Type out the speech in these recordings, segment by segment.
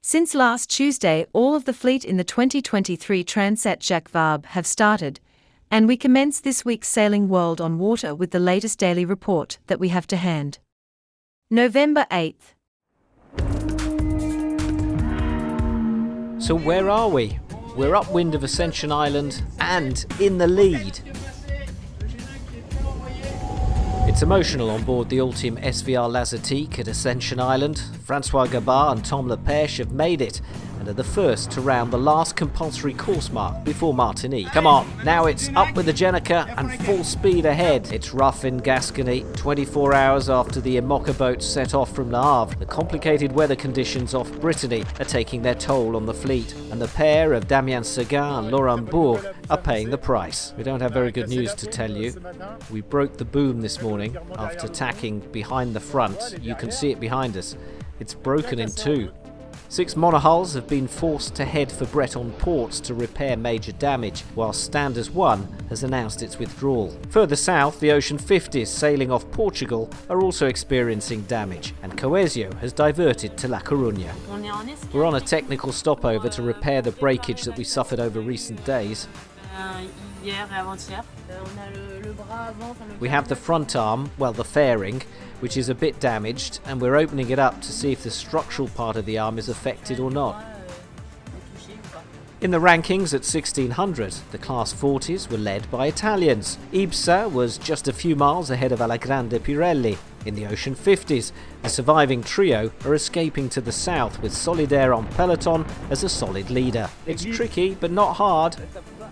Since last Tuesday, all of the fleet in the 2023 Transat Jacques Vabre have started, and we commence this week's Sailing World on Water with the latest daily report that we have to hand. November 8th. So where are we? We're upwind of Ascension Island and in the lead. It's emotional on board the Ultime SVR Lazatique at Ascension Island. Francois Gabard and Tom Lepêche have made it and are the first to round the last compulsory course mark before Martinique. Come on, now it's up with the Jenica and full speed ahead. It's rough in Gascony, 24 hours after the Imoca boats set off from Le Havre. The complicated weather conditions off Brittany are taking their toll on the fleet, and the pair of Damien Seguin and Laurent Bourg are paying the price. We don't have very good news to tell you. We broke the boom this morning after tacking behind the front. You can see it behind us. It's broken in two. 6 monohulls have been forced to head for Breton ports to repair major damage, while Standers 1 has announced its withdrawal. Further south, the Ocean 50s sailing off Portugal are also experiencing damage, and Coesio has diverted to La Coruña. We're on a technical stopover to repair the breakage that we suffered over recent days. We have the front arm, well, the fairing, which is a bit damaged, and we're opening it up to see if the structural part of the arm is affected or not. In the rankings at 1600, the Class 40s were led by Italians. Ibsa was just a few miles ahead of Alla Grande Pirelli. In the Ocean 50s, the surviving trio are escaping to the south with Solidaire on peloton as a solid leader. It's tricky, but not hard.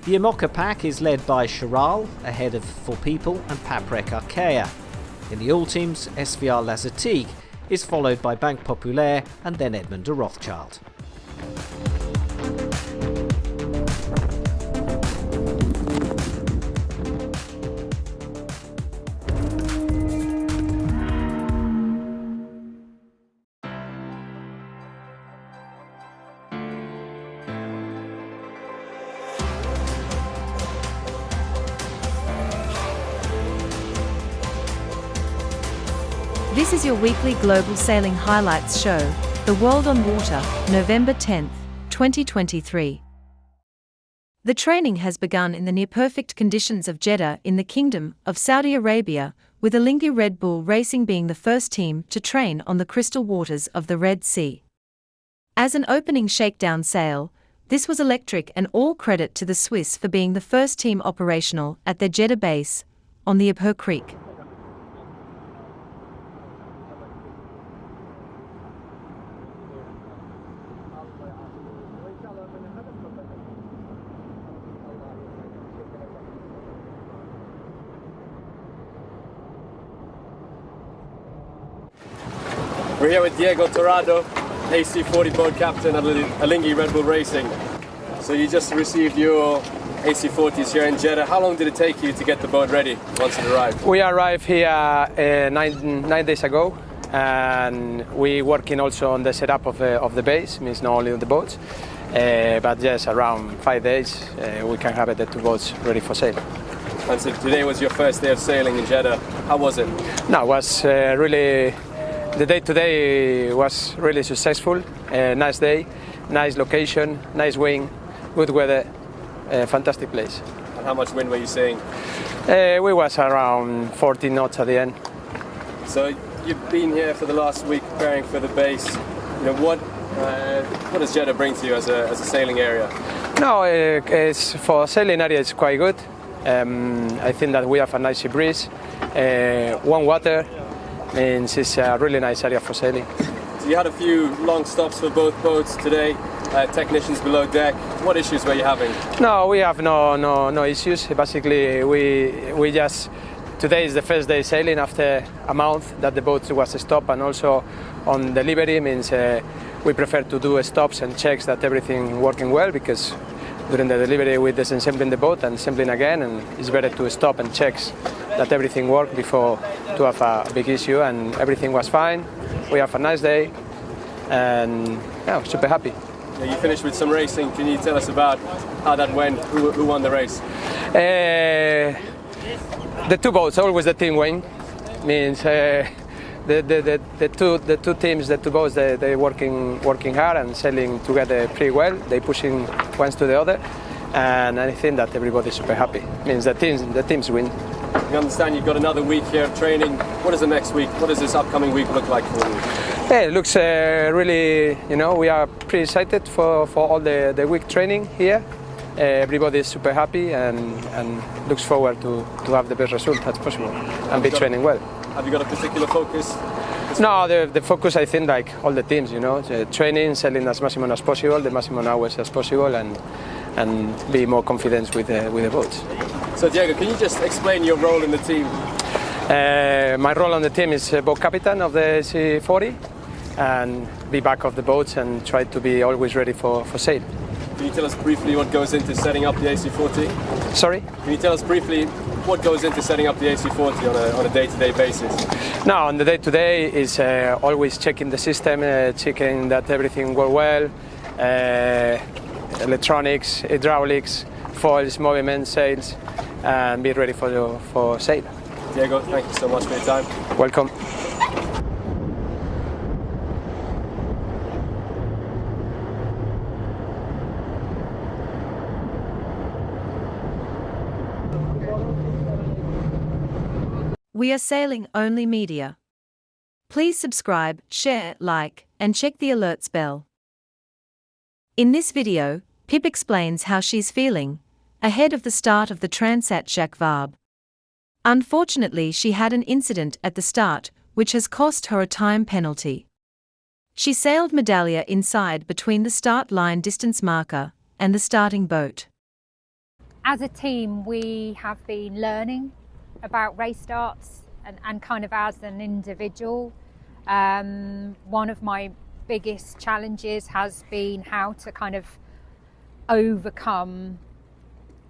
The Imoca pack is led by Charal, ahead of For People and Paprec Arkea. In the Ultimes, SVR Lazatique is followed by Banque Populaire and then Edmond de Rothschild. This is your weekly global sailing highlights show, The World on Water, November 10th, 2023. The training has begun in the near-perfect conditions of Jeddah in the Kingdom of Saudi Arabia, with Alinghi Red Bull Racing being the first team to train on the crystal waters of the Red Sea. As an opening shakedown sail, this was electric, and all credit to the Swiss for being the first team operational at their Jeddah base on the Obhur Creek. We're here with Diego Torrado, AC40 boat captain at Alinghi Red Bull Racing. So you just received your AC40s here in Jeddah. How long did it take you to get the boat ready once it arrived? We arrived here 9 days ago, and we're working also on the setup of the base, means not only on the boats, but yes, around 5 days we can have the 2 boats ready for sail. And so today was your first day of sailing in Jeddah. How was it? No, it was really... The day today was really successful. Nice day, nice location, nice wind, good weather, fantastic place. And how much wind were you seeing? We was around 14 knots at the end. So you've been here for the last week preparing for the base. You know, what does Jeddah bring to you as a sailing area? No, it's for sailing area it's quite good. I think that we have a nice breeze, warm water. Means it's a really nice area for sailing. So you had a few long stops for both boats today. Technicians below deck. What issues were you having? No, we have no issues. Basically, we just today is the first day sailing after a month that the boat was stopped, and also on delivery means we prefer to do stops and checks that everything working well, because during the delivery we're disassembling the boat and assembling again, and it's better to stop and check that everything worked before to have a big issue, and everything was fine. We have a nice day, and yeah, super happy. You finished with some racing. Can you tell us about how that went? Who won the race? The 2 boats, always the team win. Means the two teams, the two boats, they're working hard and sailing together pretty well. They're pushing one to the other, and I think that everybody's super happy. It means the teams win. We understand you've got another week here of training. What is the next week? What does this upcoming week look like for you? Yeah, it looks really, we are pretty excited for all the week training here. Everybody is super happy and looks forward to have the best result as possible and be training well. Have you got a particular focus? No, the focus, I think, like all the teams, training, sailing as maximum as possible, the maximum hours as possible, and be more confident with the boats. So Diego, can you just explain your role in the team? My role on the team is boat captain of the AC40 and be back of the boats and try to be always ready for sail. Can you tell us briefly what goes into setting up the AC40? Sorry? Can you tell us briefly what goes into setting up the AC40 on a day-to-day basis? No, on the day-to-day is always checking the system, checking that everything goes well, electronics, hydraulics, foils, movement, sails, and be ready for sail. Diego, thank you so much for your time. Welcome. We are Sailing Only Media. Please subscribe, share, like, and check the alerts bell. In this video, Pip explains how she's feeling ahead of the start of the Transat Jacques Vabre. Unfortunately, she had an incident at the start, which has cost her a time penalty. She sailed Medallia inside between the start line distance marker and the starting boat. As a team, we have been learning about race starts and kind of as an individual. One of my biggest challenges has been how to kind of overcome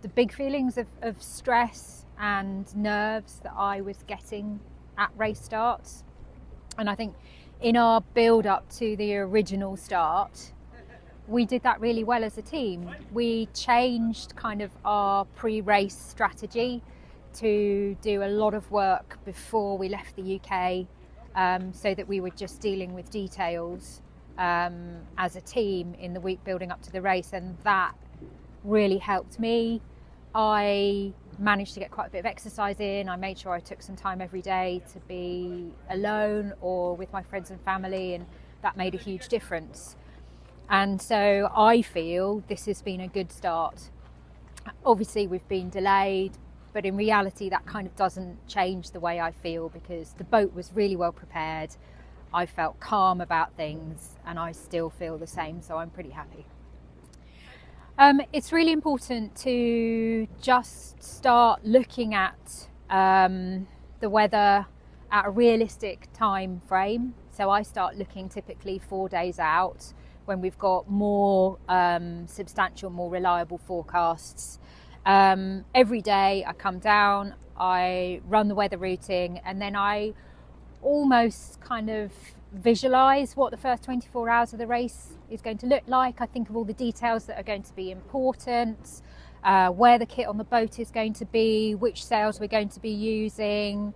the big feelings of stress and nerves that I was getting at race starts. And I think in our build up to the original start, we did that really well as a team. We changed kind of our pre-race strategy to do a lot of work before we left the UK, so that we were just dealing with details as a team in the week building up to the race, and that really helped me. I managed to get quite a bit of exercise in. I made sure I took some time every day to be alone or with my friends and family, and that made a huge difference. And so I feel this has been a good start. Obviously we've been delayed, but in reality that kind of doesn't change the way I feel, because the boat was really well prepared. I felt calm about things and I still feel the same, so I'm pretty happy. It's really important to just start looking at the weather at a realistic time frame. So I start looking typically 4 days out when we've got more substantial, more reliable forecasts. Every day I come down, I run the weather routing, and then I almost kind of visualize what the first 24 hours of the race is going to look like. I think of all the details that are going to be important, where the kit on the boat is going to be, which sails we're going to be using,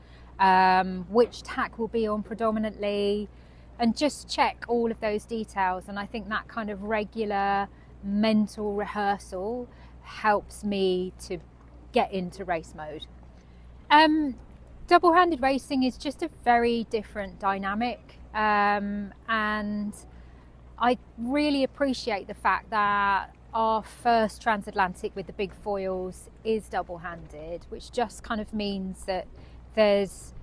which tack will be on predominantly, and just check all of those details. And I think that kind of regular mental rehearsal helps me to get into race mode. Double-handed racing is just a very different dynamic, and I really appreciate the fact that our first transatlantic with the big foils is double-handed, which just kind of means that there's,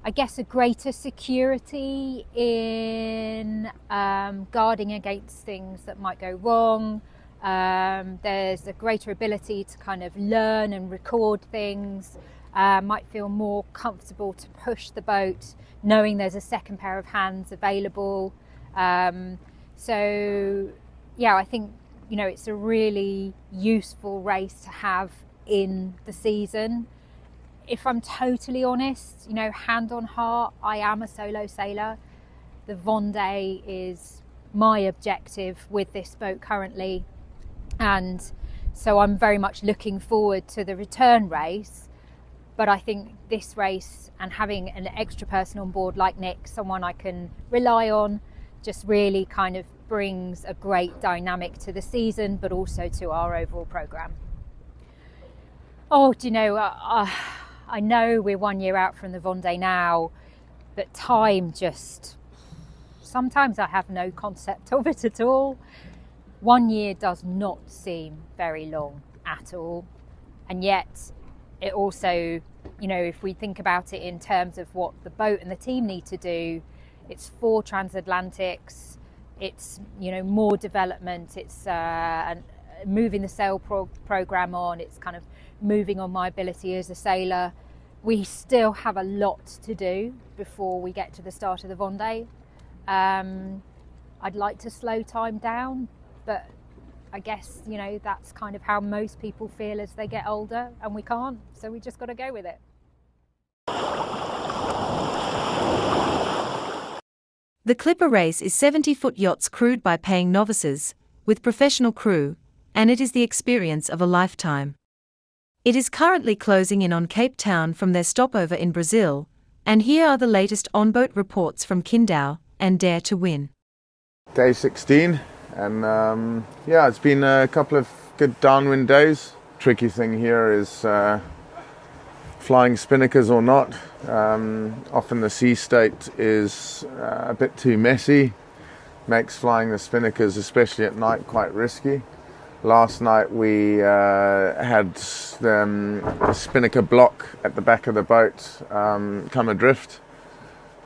I guess, a greater security in guarding against things that might go wrong. There's a greater ability to kind of learn and record things. Might feel more comfortable to push the boat knowing there's a second pair of hands available. So yeah, I think, you know, it's a really useful race to have in the season. If I'm totally honest, you know, hand on heart, I am a solo sailor. The Vendée is my objective with this boat currently, and so I'm very much looking forward to the return race. But I think this race and having an extra person on board like Nick, someone I can rely on, just really kind of brings a great dynamic to the season, but also to our overall programme. Oh, do you know, I know we're 1 year out from the Vendée now, but time just, sometimes I have no concept of it at all. 1 year does not seem very long at all. And yet it also, you know, if we think about it in terms of what the boat and the team need to do, it's 4 transatlantics, it's, you know, more development, it's moving the sail program on, it's kind of moving on my ability as a sailor. We still have a lot to do before we get to the start of the Vendée. I'd like to slow time down, but I guess, you know, that's kind of how most people feel as they get older, and we can't, so we just got to go with it. The Clipper race is 70-foot yachts crewed by paying novices, with professional crew, and it is the experience of a lifetime. It is currently closing in on Cape Town from their stopover in Brazil, and here are the latest on-boat reports from Qingdao and Dare to Win. Day 16, and yeah, it's been a couple of good downwind days. Tricky thing here is flying spinnakers or not. Often the sea state is a bit too messy, makes flying the spinnakers, especially at night, quite risky. Last night we had the spinnaker block at the back of the boat come adrift.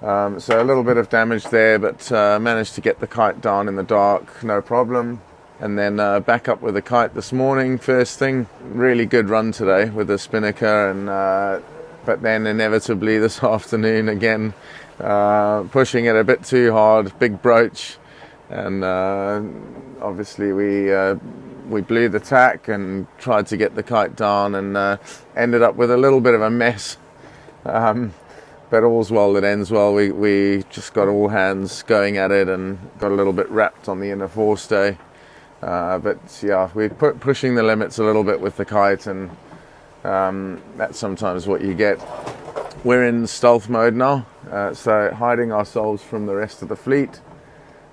So a little bit of damage there, but managed to get the kite down in the dark, no problem. And then back up with the kite this morning, first thing. Really good run today with the spinnaker, and but then inevitably this afternoon again, pushing it a bit too hard, big broach, and obviously we blew the tack and tried to get the kite down, and ended up with a little bit of a mess. But all's well that ends well. We just got all hands going at it and got a little bit wrapped on the inner forestay. But yeah, we're pushing the limits a little bit with the kite, and that's sometimes what you get. We're in stealth mode now, so hiding ourselves from the rest of the fleet.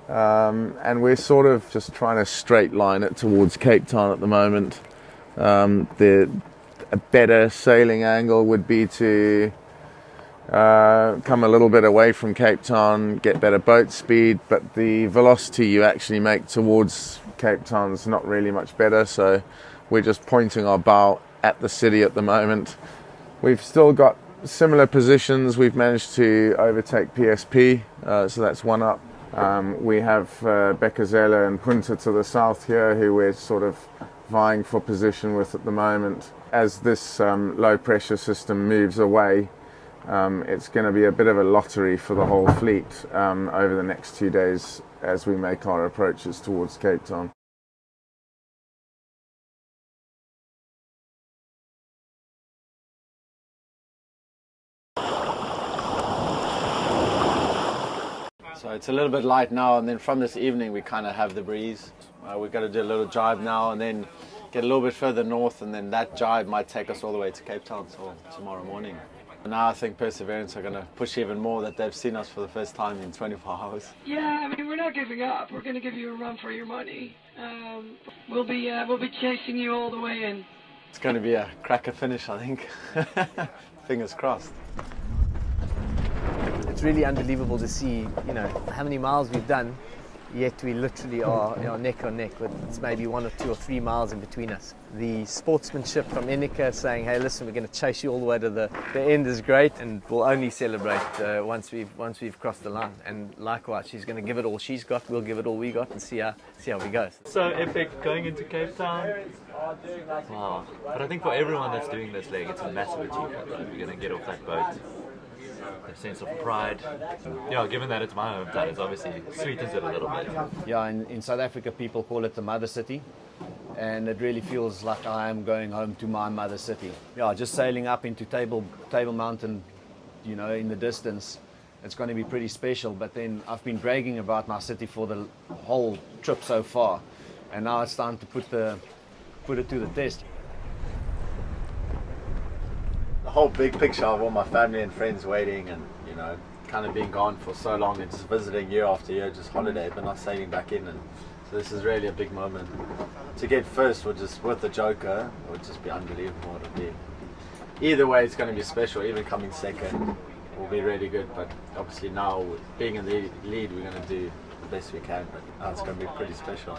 And we're sort of just trying to straight line it towards Cape Town at the moment. A better sailing angle would be to come a little bit away from Cape Town, get better boat speed, but the velocity you actually make towards Cape Town is not really much better, so we're just pointing our bow at the city at the moment. We've still got similar positions. We've managed to overtake PSP, so that's one up. We have Becazela and Punta to the south here, who we're sort of vying for position with at the moment. As this low pressure system moves away, it's going to be a bit of a lottery for the whole fleet over the next 2 days as we make our approaches towards Cape Town. So it's a little bit light now, and then from this evening we kind of have the breeze. We've got to do a little jibe now and then get a little bit further north, and then that jibe might take us all the way to Cape Town tomorrow morning. And now I think Perseverance are going to push even more, that they've seen us for the first time in 24 hours. Yeah, I mean, we're not giving up. We're going to give you a run for your money. We'll be chasing you all the way in. It's going to be a cracker finish, I think. Fingers crossed. It's really unbelievable to see, you know, how many miles we've done, yet we literally are, you know, neck on neck with it's maybe 1 or 2 or 3 miles in between us. The sportsmanship from Enika saying, hey, listen, we're going to chase you all the way to the end is great, and we'll only celebrate once we've crossed the line. And likewise, she's going to give it all she's got, we'll give it all we got, and see how we go. So epic going into Cape Town. Wow. But I think for everyone that's doing this leg, it's a massive achievement, right? We're going to get off that boat. A sense of pride. Yeah, given that it's my hometown, it's obviously sweetens it a little bit. Yeah, in South Africa people call it the mother city, and it really feels like I am going home to my mother city. Yeah, just sailing up into Table Mountain, you know, in the distance, it's going to be pretty special. But then I've been bragging about my city for the whole trip so far, and now it's time to put it to the test. The whole big picture of all my family and friends waiting, and you know, kind of being gone for so long and just visiting year after year, just holiday, but not sailing back in. And so this is really a big moment. To get first would just with the Joker would just be unbelievable. It'll be either way, it's going to be special. Even coming second will be really good. But obviously now, being in the lead, we're going to do the best we can. But it's going to be pretty special.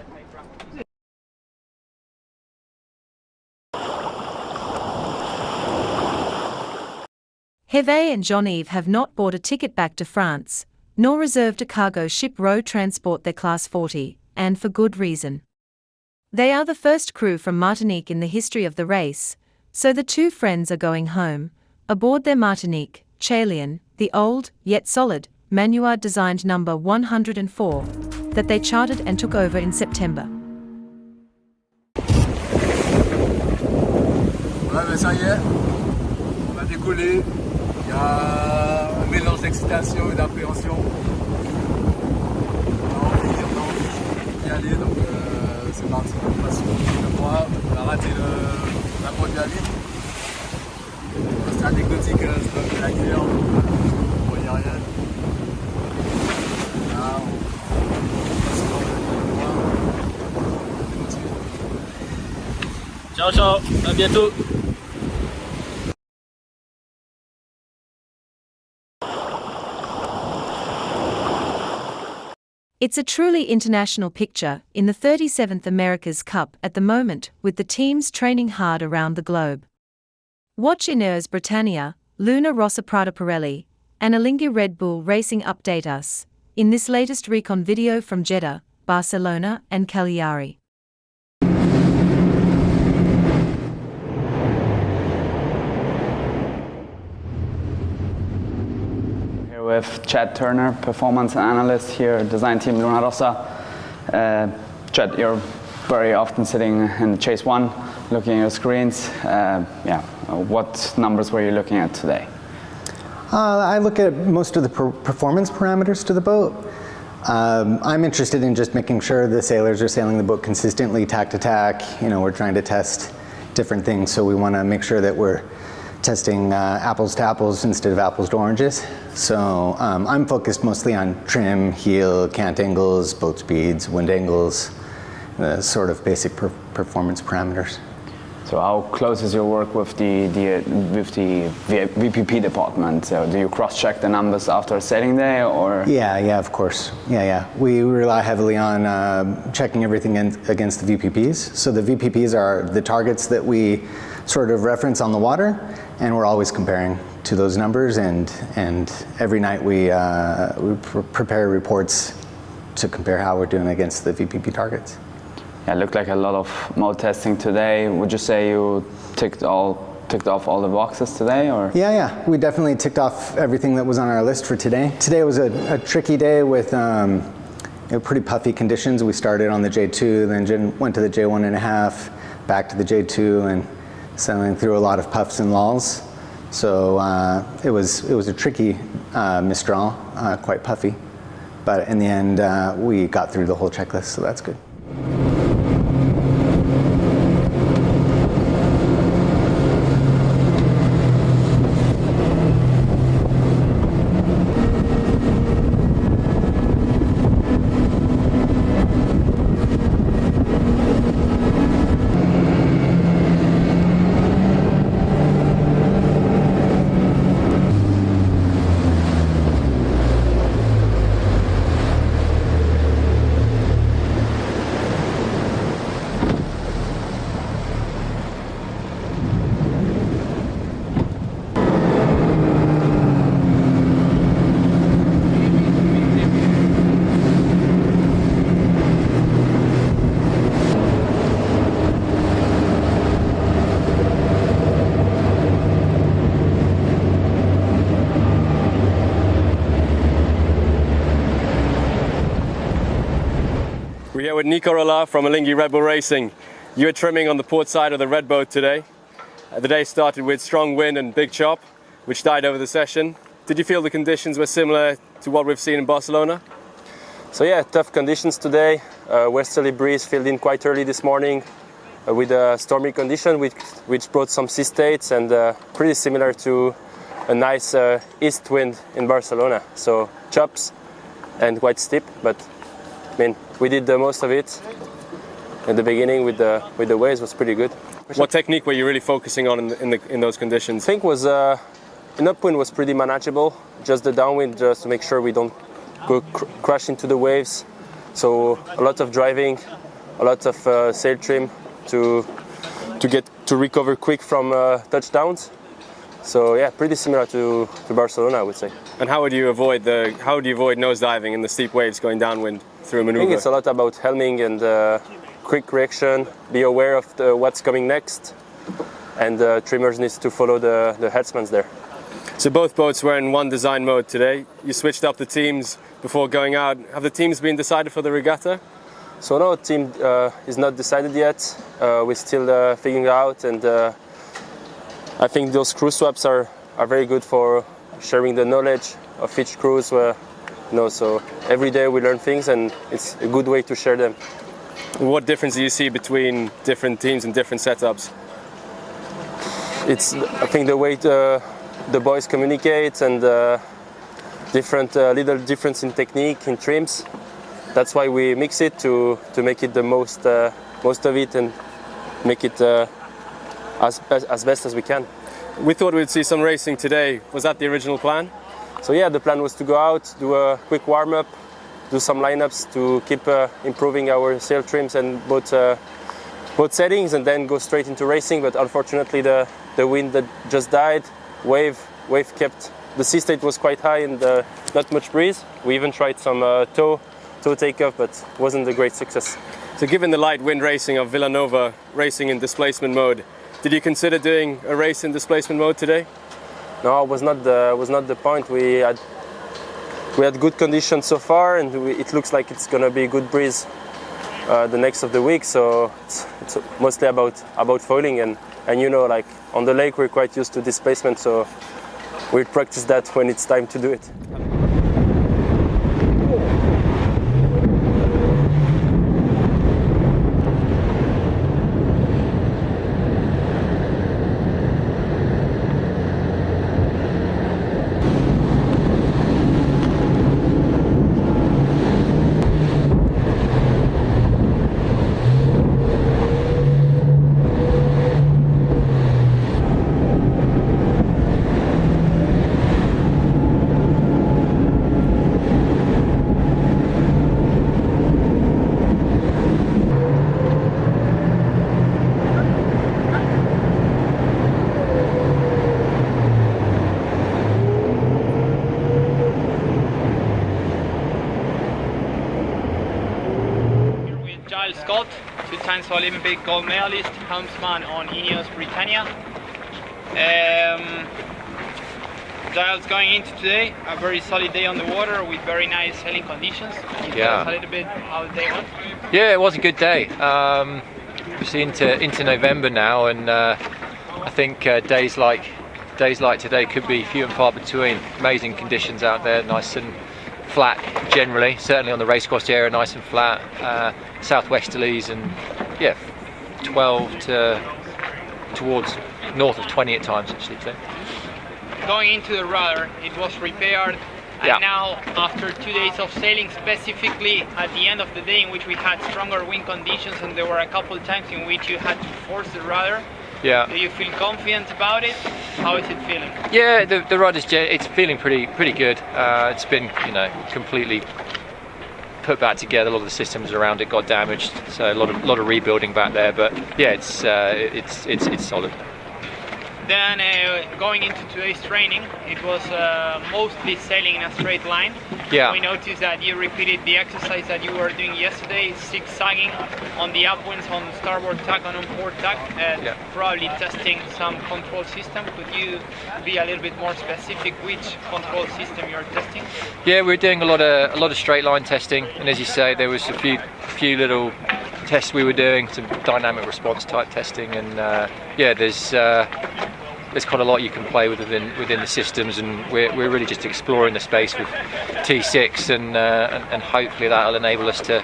Hervé and Jean-Yves have not bought a ticket back to France, nor reserved a cargo ship row transport their Class 40, and for good reason. They are the first crew from Martinique in the history of the race, so the two friends are going home, aboard their Martinique, Chalian, the old, yet solid, Manuard designed number 104, that they chartered and took over in September. Ouais, mais ça y est, on a décollé. Il y a un mélange d'excitation et d'appréhension. On a envie d'y aller, donc c'est parti. On passe le mois, on a raté la boîte de la ligne. C'est anecdotique, c'est pas que la guerre, on voyait rien. Là, on passe le mois, on est motivé. Ciao, ciao, à bientôt. It's a truly international picture in the 37th America's Cup at the moment, with the teams training hard around the globe. Watch Ineos Britannia, Luna Rossa Prada Pirelli, and Alinghi Red Bull Racing update us in this latest recon video from Jeddah, Barcelona and Cagliari. With Chad Turner, performance analyst here, design team Luna Rossa. Chad, you're very often sitting in the Chase 1, looking at your screens. What numbers were you looking at today? I look at most of the performance parameters to the boat. I'm interested in just making sure the sailors are sailing the boat consistently, tack to tack. You know, we're trying to test different things, so we want to make sure that we're testing apples to apples instead of apples to oranges. So I'm focused mostly on trim, heel, cant angles, boat speeds, wind angles, the sort of basic performance parameters. So how close is your work with the VPP department? So do you cross-check the numbers after a sailing day, or? Yeah, of course. Yeah. We rely heavily on checking everything against the VPPs. So the VPPs are the targets that we sort of reference on the water, and we're always comparing to those numbers, and every night we prepare reports to compare how we're doing against the VPP targets. Yeah, it looked like a lot of mode testing today. Would you say you ticked off all the boxes today, or? Yeah, we definitely ticked off everything that was on our list for today. Today was a tricky day with pretty puffy conditions. We started on the J2, then went to the J1.5, back to the J2, and sailing through a lot of puffs and lulls. So it was a tricky Mistral, quite puffy. But in the end, we got through the whole checklist, so that's good. We're here with Nico Rolla from Alinghi Red Bull Racing. You were trimming on the port side of the Red boat today. The day started with strong wind and big chop, which died over the session. Did you feel the conditions were similar to what we've seen in Barcelona? So yeah, tough conditions today. Westerly breeze filled in quite early this morning. with a stormy condition, which brought some sea states and pretty similar to a nice east wind in Barcelona. So chops and quite steep, but I mean, we did the most of it. At the beginning with the waves was pretty good. What technique were you really focusing on in those conditions? I think was an upwind was pretty manageable. Just the downwind, just to make sure we don't go crash into the waves. So a lot of driving, a lot of sail trim to recover quick from touchdowns. So yeah, pretty similar to Barcelona, I would say. And how would you avoid nose diving in the steep waves going downwind through a maneuver? I think it's a lot about helming and quick reaction. Be aware of what's coming next, and trimmers needs to follow the headsmans there. So both boats were in one design mode today. You switched up the teams before going out. Have the teams been decided for the regatta? So no, team is not decided yet. We're still figuring it out, and I think those crew swaps are very good for sharing the knowledge of each cruise. So every day we learn things, and it's a good way to share them. What difference do you see between different teams and different setups? It's, I think, the way the boys communicate and different little difference in technique, in trims. That's why we mix it to make it the most of it and make it as best as we can. We thought we'd see some racing today. Was that the original plan? So yeah, the plan was to go out, do a quick warm-up, do some lineups to keep improving our sail trims and boat settings, and then go straight into racing. But unfortunately, the wind that just died, wave kept. The sea state was quite high and not much breeze. We even tried some tow takeoff, but wasn't a great success. So given the light wind racing of Villanova racing in displacement mode, did you consider doing a race in displacement mode today? No, it was not the point. We had good conditions so far, and it looks like it's gonna be a good breeze the next of the week. So it's mostly about foiling, and like on the lake we're quite used to displacement, so we'll practice that when it's time to do it. Two-times Olympic gold medalist, helmsman on Ineos Britannia. Giles going into today, a very solid day on the water with very nice sailing conditions. Can you tell us a little bit how the day went? Yeah, it was a good day. We're into November now, and I think days like today could be few and far between. Amazing conditions out there, nice and flat generally, certainly on the racecourse area, nice and flat, southwesterlies, and 12 towards north of 20 at times actually today. Going into the rudder, it was repaired, and now after 2 days of sailing, specifically at the end of the day in which we had stronger wind conditions and there were a couple of times in which you had to force the rudder. Yeah. Do you feel confident about it? How is it feeling? Yeah, the rudder's it's feeling pretty good. It's been completely put back together. A lot of the systems around it got damaged, so a lot of rebuilding back there. But yeah, it's solid. Then going into today's training, it was mostly sailing in a straight line. Yeah. We noticed that you repeated the exercise that you were doing yesterday, zigzagging on the upwinds on starboard tack and on port tack, and probably testing some control system. Could you be a little bit more specific which control system you're testing? Yeah, we're doing a lot of straight line testing, and as you say, there was a few little tests we were doing, some dynamic response type testing, and there's quite a lot you can play with within the systems, and we're really just exploring the space with T6, and hopefully that'll enable us to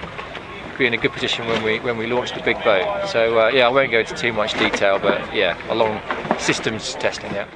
be in a good position when we launch the big boat. So yeah, I won't go into too much detail, but yeah, a long systems testing. Yeah.